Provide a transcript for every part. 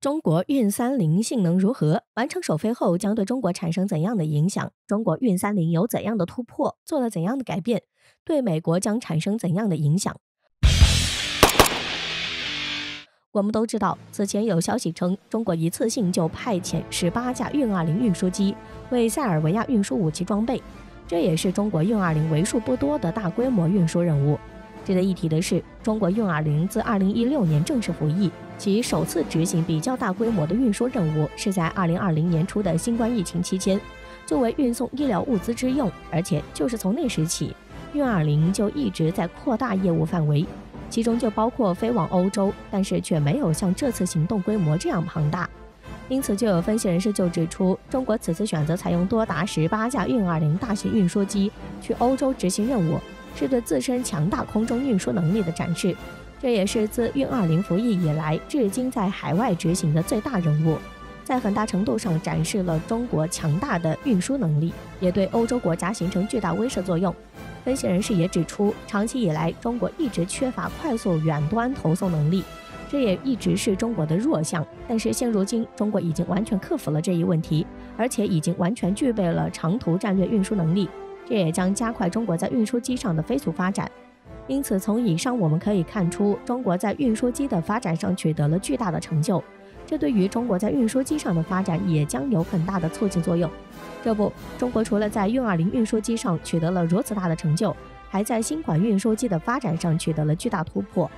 中国运30性能如何？完成首飞后将对中国产生怎样的影响？中国运30有怎样的突破？做了怎样的改变？对美国将产生怎样的影响？我们都知道，此前有消息称，中国一次性就派遣18架运20运输机为塞尔维亚运输武器装备，这也是中国运20为数不多的大规模运输任务。值得一提的是，中国运20自2016年正式服役，其首次执行比较大规模的运输任务是在2020年初的新冠疫情期间，作为运送医疗物资之用，而且就是从那时起，运20就一直在扩大业务范围，其中就包括飞往欧洲，但是却没有像这次行动规模这样庞大。因此，就有分析人士就指出，中国此次选择采用多达18架运20大型运输机去欧洲执行任务，是对自身强大空中运输能力的展示，这也是自运20服役以来至今在海外执行的最大任务，在很大程度上展示了中国强大的运输能力，也对欧洲国家形成巨大威慑作用。分析人士也指出，长期以来中国一直缺乏快速远端投送能力，这也一直是中国的弱项，但是现如今中国已经完全克服了这一问题，而且已经完全具备了长途战略运输能力，这也将加快中国在运输机上的飞速发展。因此，从以上我们可以看出，中国在运输机的发展上取得了巨大的成就，这对于中国在运输机上的发展也将有很大的促进作用。这不，中国除了在运20运输机上取得了如此大的成就，还在新款运输机的发展上取得了巨大突破。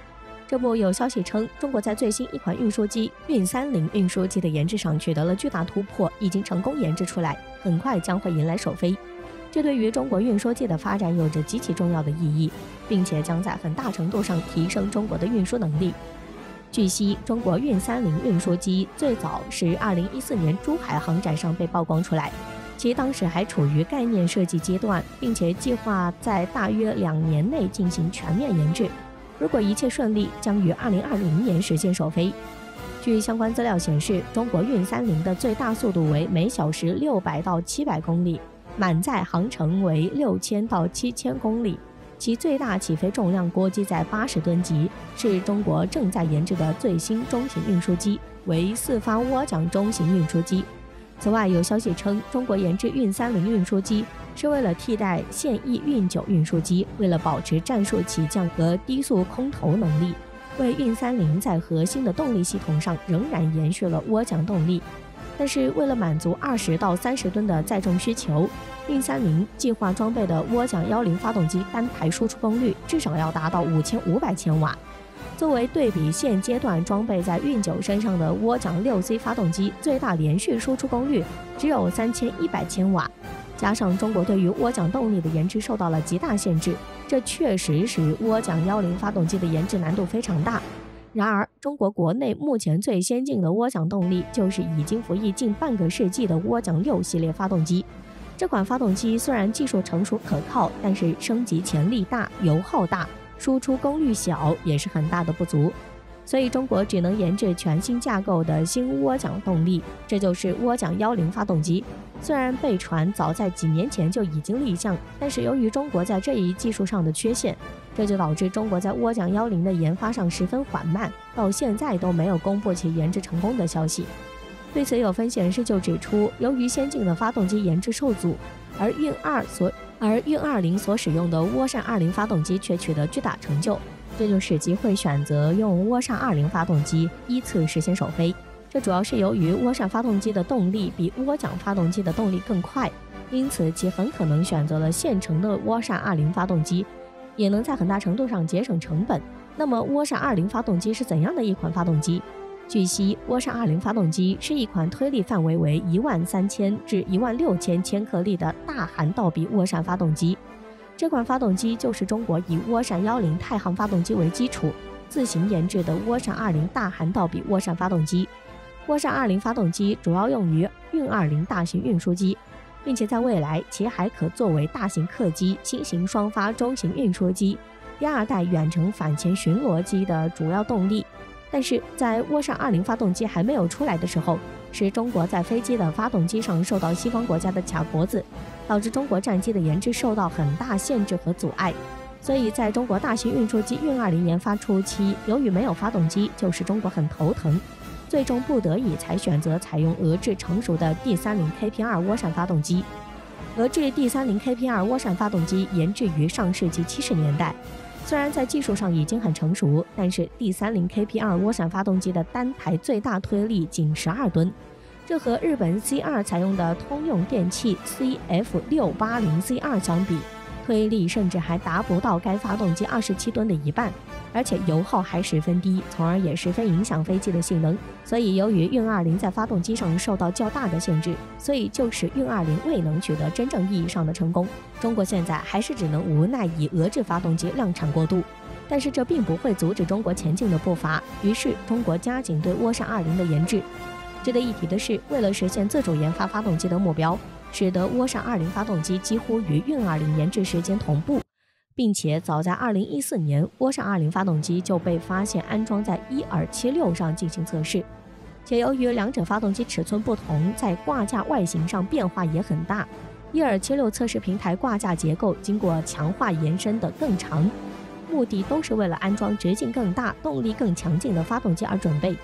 这不，有消息称，中国在最新一款运输机运30运输机的研制上取得了巨大突破，已经成功研制出来，很快将会迎来首飞。这对于中国运输机的发展有着极其重要的意义，并且将在很大程度上提升中国的运输能力。据悉，中国运30运输机最早是2014年珠海航展上被曝光出来，其当时还处于概念设计阶段，并且计划在大约2年内进行全面研制。如果一切顺利，将于2020年实现首飞。据相关资料显示，中国运30的最大速度为每小时600到700公里，满载航程为6000到7000公里，其最大起飞重量估计在80吨级，是中国正在研制的最新中型运输机，为4发涡桨中型运输机。此外，有消息称，中国研制运30运输机是为了替代现役运9运输机，为了保持战术起降和低速空投能力，为运30在核心的动力系统上仍然延续了涡桨动力。但是为了满足20到30吨的载重需求，运30计划装备的涡桨10发动机单台输出功率至少要达到5500千瓦。作为对比，现阶段装备在运9身上的涡桨6C 发动机最大连续输出功率只有3100千瓦，加上中国对于涡桨动力的研制受到了极大限制，这确实使涡桨10发动机的研制难度非常大。然而，中国国内目前最先进的涡桨动力就是已经服役近半个世纪的涡桨6系列发动机。这款发动机虽然技术成熟可靠，但是升级潜力大、油耗大、输出功率小也是很大的不足，所以中国只能研制全新架构的新涡桨动力，这就是涡桨10发动机。虽然被传早在几年前就已经立项，但是由于中国在这一技术上的缺陷，这就导致中国在涡桨10的研发上十分缓慢，到现在都没有公布其研制成功的消息。对此，有分析人士就指出，由于先进的发动机研制受阻，而运20所使用的涡扇20发动机却取得巨大成就，这就使其会选择用涡扇20发动机依次实现首飞。这主要是由于涡扇发动机的动力比涡桨发动机的动力更快，因此其很可能选择了现成的涡扇20发动机，也能在很大程度上节省成本。那么涡扇20发动机是怎样的一款发动机？据悉，涡扇20发动机是一款推力范围为13000至16000千克力的大涵道比涡扇发动机。这款发动机就是中国以涡扇10太行发动机为基础，自行研制的涡扇20大涵道比涡扇发动机。涡扇20发动机主要用于运20大型运输机，并且在未来其还可作为大型客机、新型双发中型运输机、第2代远程反潜巡逻机的主要动力。但是在涡扇20发动机还没有出来的时候，是中国在飞机的发动机上受到西方国家的卡脖子，导致中国战机的研制受到很大限制和阻碍。所以在中国大型运输机运20研发初期，由于没有发动机，就使中国很头疼。最终不得已才选择采用俄制成熟的 D30KP2 涡扇发动机。俄制 D30KP2 涡扇发动机研制于上世纪70年代，虽然在技术上已经很成熟，但是 D30KP2 涡扇发动机的单台最大推力仅12吨，这和日本 C2 采用的通用电气 CF680C2 相比，推力甚至还达不到该发动机27吨的一半，而且油耗还十分低，从而也十分影响飞机的性能。所以由于运20在发动机上受到较大的限制，所以就使运20未能取得真正意义上的成功。中国现在还是只能无奈以俄制发动机量产过渡，但是这并不会阻止中国前进的步伐，于是中国加紧对涡扇20的研制。值得一提的是，为了实现自主研发发动机的目标，使得涡扇20发动机几乎与运20研制时间同步，并且早在2014年，涡扇20发动机就被发现安装在伊尔76上进行测试。且由于两者发动机尺寸不同，在挂架外形上变化也很大。伊尔76测试平台挂架结构经过强化延伸的更长，目的都是为了安装直径更大、动力更强劲的发动机而准备。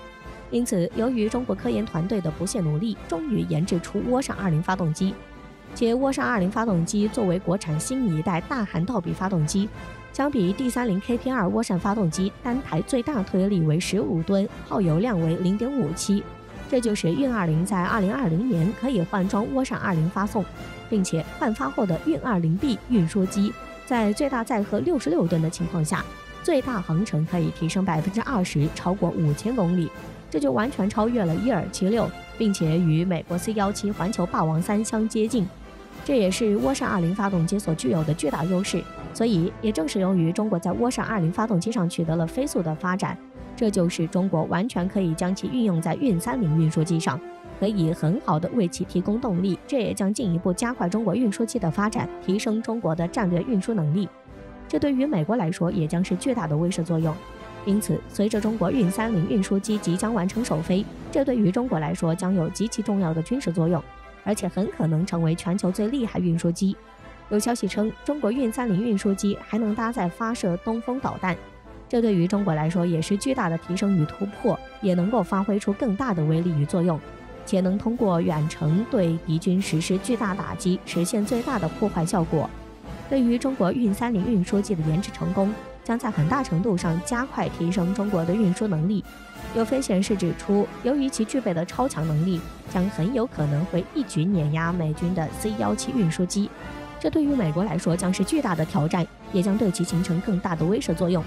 因此，由于中国科研团队的不懈努力，终于研制出涡扇20发动机。且涡扇20发动机作为国产新一代大涵道比发动机，相比 D30KP2 涡扇发动机，单台最大推力为15吨，耗油量为 0.57， 这就使运20在2020年可以换装涡扇20发送，并且换发后的运20B 运输机在最大载荷66吨的情况下，最大航程可以提升 20%， 超过5000公里，这就完全超越了伊尔76，并且与美国 C17 环球霸王3相接近。这也是涡扇20发动机所具有的巨大优势，所以也正是由于中国在涡扇20发动机上取得了飞速的发展，这就是中国完全可以将其运用在运30运输机上，可以很好的为其提供动力，这也将进一步加快中国运输机的发展，提升中国的战略运输能力。这对于美国来说也将是巨大的威慑作用。因此，随着中国运30运输机即将完成首飞，这对于中国来说将有极其重要的军事作用，而且很可能成为全球最厉害运输机。有消息称，中国运30运输机还能搭载发射东风导弹，这对于中国来说也是巨大的提升与突破，也能够发挥出更大的威力与作用，且能通过远程对敌军实施巨大打击，实现最大的破坏效果。对于中国运30运输机的研制成功，将在很大程度上加快提升中国的运输能力。有分显示指出，由于其具备的超强能力，将很有可能会一举碾压美军的 C17 运输机，这对于美国来说将是巨大的挑战，也将对其形成更大的威慑作用。